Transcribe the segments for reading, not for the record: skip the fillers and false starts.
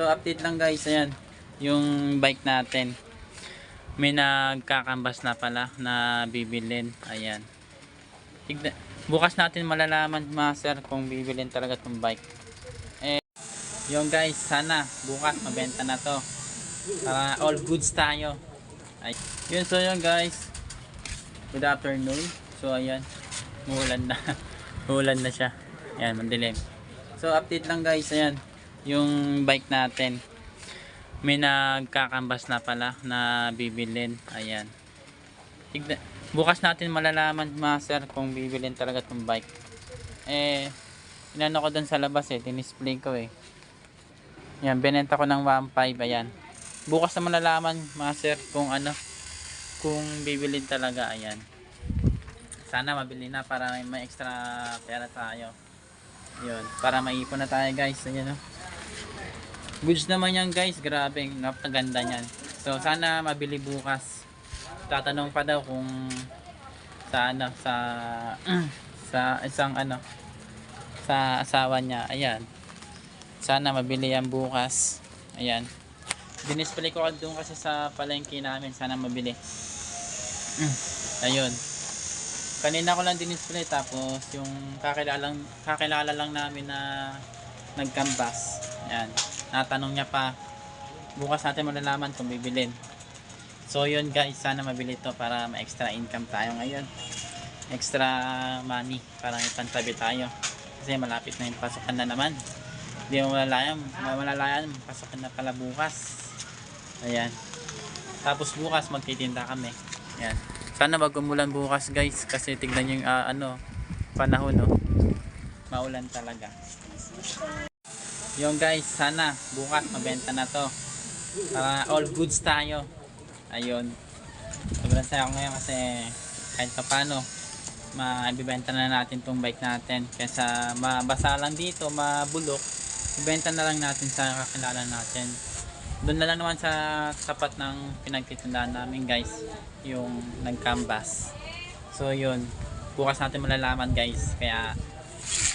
So update lang guys, ayan yung bike natin. May nagkakambas na pala na bibilin. Ayan. Bukas natin malalaman master kung bibilin talaga tong bike. Eh, yung guys, sana bukas mabenta na to. Para all goods tayo. Ay, yun, so yun guys. Good afternoon. So ayan, umuulan na. Umuulan na siya. Ayan, mandilim. So update lang guys, ayan yung bike natin. May nagkakambas na pala na bibilin. Ayan. Bukas natin malalaman master kung bibilin talaga tong bike. Eh, inano ko dun sa labas dinisplay ko Ayan, binenta ko ng 1.5. Ayan. Bukas na malalaman master kung ano, kung bibilin talaga. Ayan. Sana mabili na para may extra pera tayo. Yun, para maipon na tayo guys. Ayan goods naman yan guys, grabe, napakaganda niyan. So sana mabili bukas. Tatanong pa daw kung sa ano, sa isang ano, sa asawa niya. Ayan, sana mabili yan bukas. Ayan, dinisplay ko doon kasi sa palengke namin, sana mabili. Ayun, kanina ko lang dinisplay, tapos yung kakilala lang namin na nagkambas. Ayan, natanong niya pa. Bukas natin malalaman kung bibilin. So yun guys, sana mabili to para ma-extra income tayo ngayon. Extra money para may pantabi tayo. Kasi malapit na yung pasokan na naman. Hindi mo malalayan, pasokan na pala bukas. Ayan. Tapos bukas magtitinda kami. Ayan. Sana wag umulan bukas guys, kasi tignan yung panahon maulan talaga. Yung guys, sana bukas mabenta na to para all goods tayo. Ayun, sobrang saya ko ngayon kasi kahit pa paano maibibenta na natin tong bike natin, kaysa mabasa lang dito, mabulok, ibenta na lang natin sa kakilala natin. Doon na lang naman sa tapat ng pinagtitindahan namin guys, yung nag-canvas. So yun, bukas natin malalaman guys, kaya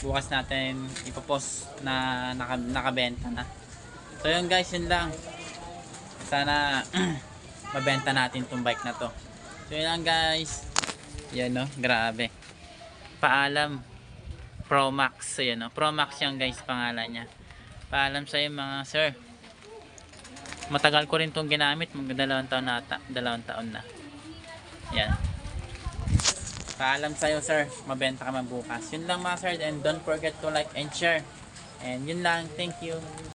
bukas natin ipopost na nakabenta na. So yun guys, yun lang. Sana mabenta natin tong bike na to. So yun lang guys. Yan grabe. Paalam Pro Max. Yan Pro Max yan guys, pangalan niya. Paalam sa iyo mga sir. Matagal ko rin tong ginamit, mag 2 taon na ata. 2 taon na. Yan. Paalam sa iyo sir, mabenta ka man bukas. Yun lang mga sir, and don't forget to like and share. And yun lang, thank you.